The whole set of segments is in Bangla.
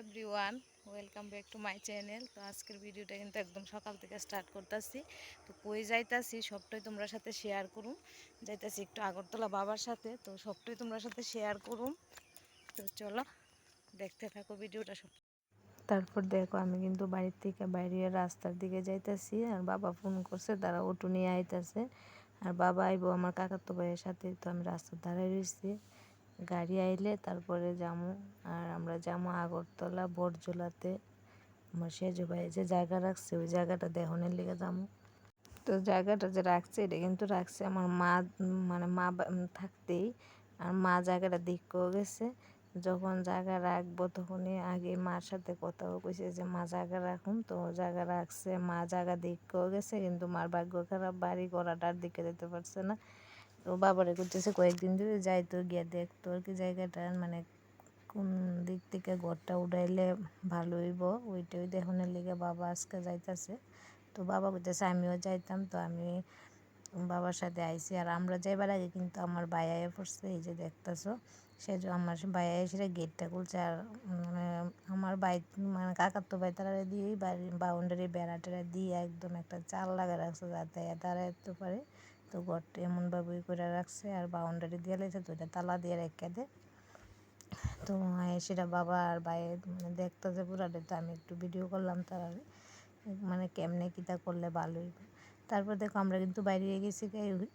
Everyone, welcome back to my channel. তো আজকের ভিডিওটা কিন্তু একদম সকাল থেকে স্টার্ট করতেছি। তো কই যাইতাছি সবটাই তোমরা সাথে শেয়ার করুম। যাইতাছি একটু আগরতলা বাবার সাথে, তো সবটাই তোমরা সাথে শেয়ার করুম। তো চলো দেখতে থাকো ভিডিওটা সব। তারপর দেখো আমি কিন্তু বাড়ির থেকে বাইরে রাস্তার দিকে যাইতাছি, আর বাবা ফোন করছে, তারা অটো নিয়ে আইতাছে। আর বাবা আইবো আমার কাকাতো ভাইয়ের সাথে। তো আমি রাস্তার ধারে রয়েছি, গাড়ি আইলে তারপরে যামু। আর আমরা যামু আগরতলা বটজলাতে। আমার সেজো ভাই যে জায়গা রাখছে ওই জায়গাটা দেখানোর লেগে যামু। তো জায়গাটা যে রাখছে এটা কিন্তু রাখছে আমার মা, মানে মা থাকতেই। আর মা জায়গাটা দেখতেও গেছে। যখন জায়গা রাখবো তখনই আগে মার সাথে কথাও কইছে যে মা জায়গা রাখুন। তো জায়গা রাখছে, মা জায়গা দেখতেও গেছে, কিন্তু মার ভাগ্য খারাপ, বাড়ি ঘোড়াটার দিকে যেতে পারছে না। তো বাবারে করতেছে কয়েকদিন ধরে যাই, তো গিয়ে দেখতো আর কি জায়গাটা, মানে কোন দিক থেকে ঘরটা উঠাইলে ভালো হইব ওইটাই দেখানোর লেগে বাবা আজকে যাইতাছে। তো বাবা কইতেছে আমিও যাইতাম, তো আমি বাবার সাথে আইছি। আর আমরা যাইবার আগে কিন্তু আমার ভাইয়া পড়ছে, এই যে দেখতেছো। সে যে আমার ভাইয়া এসে গেটটা খুলছে। আর আমার ভাই, মানে কাকাতো ভাই তারা দিয়েই বাড়ির বাউন্ডারি বেড়া টেড়া দিয়ে একদম একটা চাল লাগা রাখছে যাতে দাঁড়াইতে পারে। তো ঘরটা এমনভাবে করে রাখছে, আর বাউন্ডারি দিয়ে লেগেছে, তো এটা তালা দিয়ে রেখে দেয়। তো সেটা বাবা আর ভাই মানে দেখতেছে পুরাটা। তো আমি একটু ভিডিও করলাম তারা, মানে কেমনে কিতা করলে ভালো হইব। তারপর দেখো আমরা কিন্তু বাইরে গেছি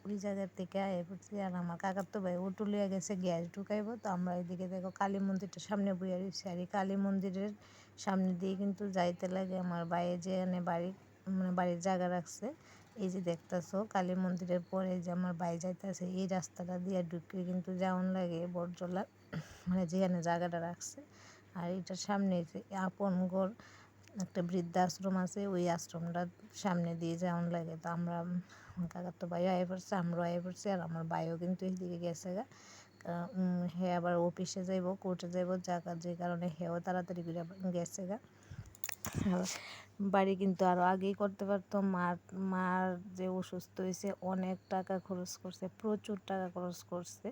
ওই জায়গার থেকে আয় পড়ছি। আর আমার কাকার তো ভাই ওটু লিয়ে গেছে গ্যাস ঢুকাইবো। তো আমরা এদিকে দেখো কালী মন্দিরটা সামনে বইয়া রয়েছি। আর এই কালী মন্দিরের সামনে দিয়ে কিন্তু যাইতে লাগে আমার ভাইয়ে যে এনে বাড়ি, মানে বাড়ির জায়গা রাখছে। এই যে দেখতেছো কালী মন্দিরের পরে যে আমার ভাই যাইতেছে, এই রাস্তাটা দিয়ে ঢুকে কিন্তু যাওয়ান লাগে বটজলা, মানে যেখানে জায়গাটা রাখছে। আর এটার সামনে যে আপন ঘর একটা বৃদ্ধাশ্রম আছে, ওই আশ্রমটার সামনে দিয়ে যাওয়ান লাগে। তো আমরা কাকার তো ভাইও আয় পড়ছে, আমরাও আয় পড়ছি। আর আমার ভাইও কিন্তু এইদিকে গেছে গা, হে আবার অফিসে যাইব, কোর্টে যাইব, যে কারণে হেও তাড়াতাড়ি করে গেছে গা। বাড়ি কিন্তু আরও আগেই করতে পারতো। মার যে অসুস্থ হয়েছে অনেক টাকা খরচ করছে, প্রচুর টাকা খরচ করছে,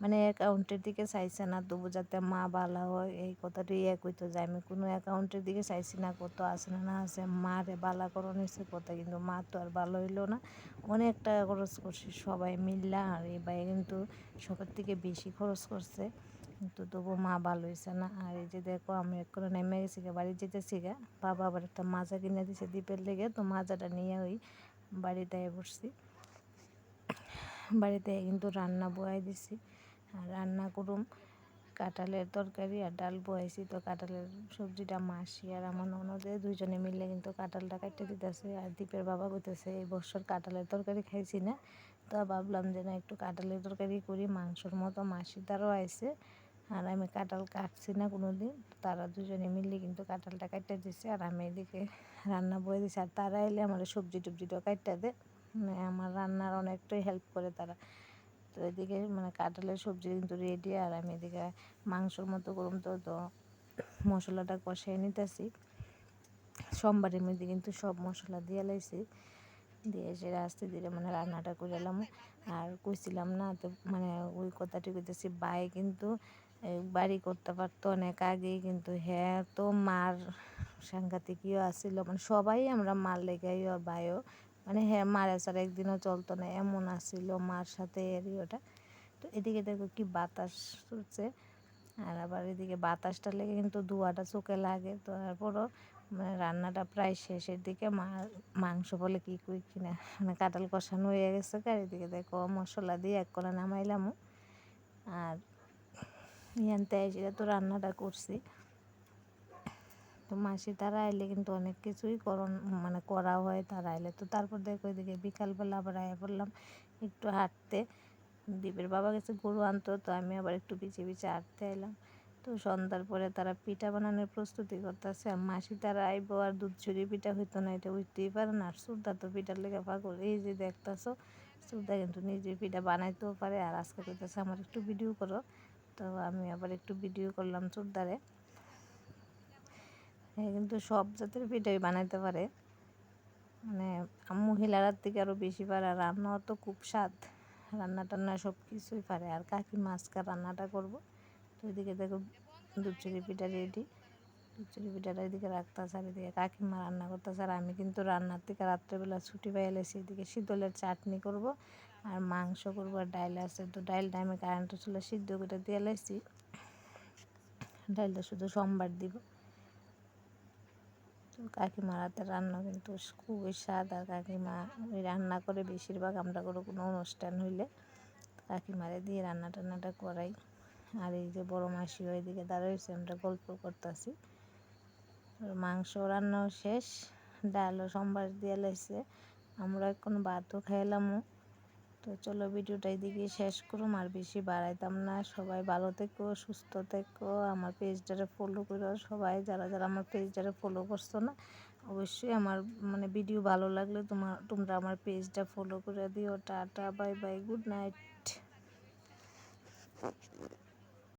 মানে অ্যাকাউন্টের দিকে চাইছে না, তবু যাতে মা ভালো হয় এই কথাটাই কইতো যে আমি কোনো অ্যাকাউন্টের দিকে চাইছি না, কত আছে না আছে, মারে বালা করণ হয়েছে কথা, কিন্তু মা তো আর ভালো হইলো না। অনেক টাকা খরচ করছে সবাই মিললা। আর এই ভাই কিন্তু সবার থেকে বেশি খরচ করছে, কিন্তু তবু মা ভালো হয়েছে না। আর এই যে দেখো আমি করে নেমে গেছি গা, বাড়ি যেতেছি গা। বাবা আবার একটা মাজা কিনে দিছে দ্বীপের লেগে, তো মাজাটা নিয়ে ওই বাড়িতে বসছি। বাড়িতে কিন্তু রান্না বয়াই দিছি। আর রান্না করুম কাঁঠালের তরকারি আর ডাল বয়াইছি। তো কাঁঠালের সবজিটা মাসি আর আমার ননদে দুইজনে মিলে কিন্তু কাঁঠালটা কাটতে দিতেছে। আর দ্বীপের বাবা কইতেছে এই বছর কাঁঠালের তরকারি খাইছি না, তো ভাবলাম যে না একটু কাঁঠালের তরকারি করি, মাংসর মতো। মাসি তারও আইছে, আর আমি কাঁঠাল কাটছি না কোনো দিন। তারা দুজনে মিলে কিন্তু কাঁঠালটা কাটতে দিচ্ছে, আর আমি এদিকে রান্না বয়ে দিছি। আর তারা এলে আমার সবজি টবজিটাও কাটতে দেয়, মানে আমার রান্নার অনেকটাই হেল্প করে তারা। তো এদিকে মানে কাঁঠালের সবজি কিন্তু রেডি, আর আমি এদিকে মাংসর মতো করুম। তো মশলাটা কষাই নিতেছি। সোমবারের মধ্যে কিন্তু সব মশলা দিয়ে লাইছি, দিয়ে সেটা আস্তে ধীরে মানে রান্নাটা করে এলাম। আর কইছিলাম না, তো মানে ওই কথাটি কইতেছি, ভাই কিন্তু বাড়ি করতে পারতো অনেক আগেই, কিন্তু হ্যাঁ তো মার সাংঘাতিক ইয়ে আসছিল, মানে সবাই আমরা মার লেগে ভাইও, মানে হ্যাঁ মার ছাড়া একদিনও চলতো না এমন আসছিল মার সাথে এর ইয়েটা। তো এদিকে দেখো কি বাতাস চলছে, আর আবার এদিকে বাতাসটা লেগে কিন্তু ধোঁয়াটা চোখে লাগে। তো তারপরও মানে রান্নাটা প্রায় শেষের দিকে, মাংস বলে কি কই কিনা, মানে কাঁঠাল কষানো হয়ে গেছে। আর এদিকে দেখো মশলা দিয়ে এক করে নামাইলাম। আর ইয়ানতে এসে তো রান্নাটা করছি। তো মাসি তারা আইলে কিন্তু অনেক কিছুই মানে করা হয় তারা আইলে। তো তারপর দেখো এদিকে বিকালবেলা আবার আয়া পড়লাম একটু হাঁটতে। দ্বীপের বাবা গেছে গরু আনতো, তো আমি আবার একটু পিছিয়ে পিছিয়ে হাঁটতে এলাম। তো সন্ধ্যার পরে তারা পিঠা বানানোর প্রস্তুতি করতেছে। আর মাসি তারা আইবো, আর দুধ ছড়ি পিঠা হইতো না, এটা উঠতেই পারে না। আর সুরদা তো পিঠার লেগে পাগল, এই যে দেখতেছো সুরদা কিন্তু নিজে পিঠা বানাইতেও পারে। আর আজকে কইতেছে আমার একটু ভিডিও করো, তো আমি আবার একটু ভিডিও করলাম সুরদারে। কিন্তু সব জাতের পিঠাই বানাইতে পারে, মানে মহিলারা থেকে আরও বেশি পারে। আর রান্নাও তো খুব স্বাদ, রান্না টান্না সব কিছুই পারে। আর কাকি মাছকা রান্নাটা করব। তো এদিকে দেখো দুধ চিড়ি পিঠা রেডি। খিচুড়ি পিঠাটা এদিকে রাখতেছে আর এদিকে কাকিমা রান্না করতেছে। আর আমি কিন্তু রান্নার থেকে রাত্রেবেলা ছুটি পেয়ে এলেছি, এদিকে শীতলের চাটনি করব আর মাংস করব আর ডাইল আছে। তো ডাইলটা আমি কারেন্টের চুলা সিদ্ধ করে দিয়ে এলাইছি, ডাইলটা শুধু সোমবার দিব। তো কাকিমার হাতের রান্না কিন্তু খুবই স্বাদ, আর কাকিমা ওই রান্না করে বেশিরভাগ আমরা কোনো অনুষ্ঠান হইলে কাকিমারে দিয়ে রান্না টান্নাটা করাই। আর এই যে বড় মাসি ওইদিকে দাঁড়াইছে, আমরা গল্প করতেছি। মাংস রান্নাও শেষ, ডালও সোমবার দিয়ে লাইছে, আমরা এখন ভাতও খাইলামও। তো চলো ভিডিওটা এদিকে শেষ করুম, আর বেশি বাড়াইতাম না। সবাই ভালো থেকো, সুস্থ থেকো, আমার পেজটারে ফলো করো সবাই, যারা যারা আমার পেজটারে ফলো করছো না, অবশ্যই আমার মানে ভিডিও ভালো লাগলে তোমরা আমার পেজটা ফলো করে দিও। Tata, bye bye, good night.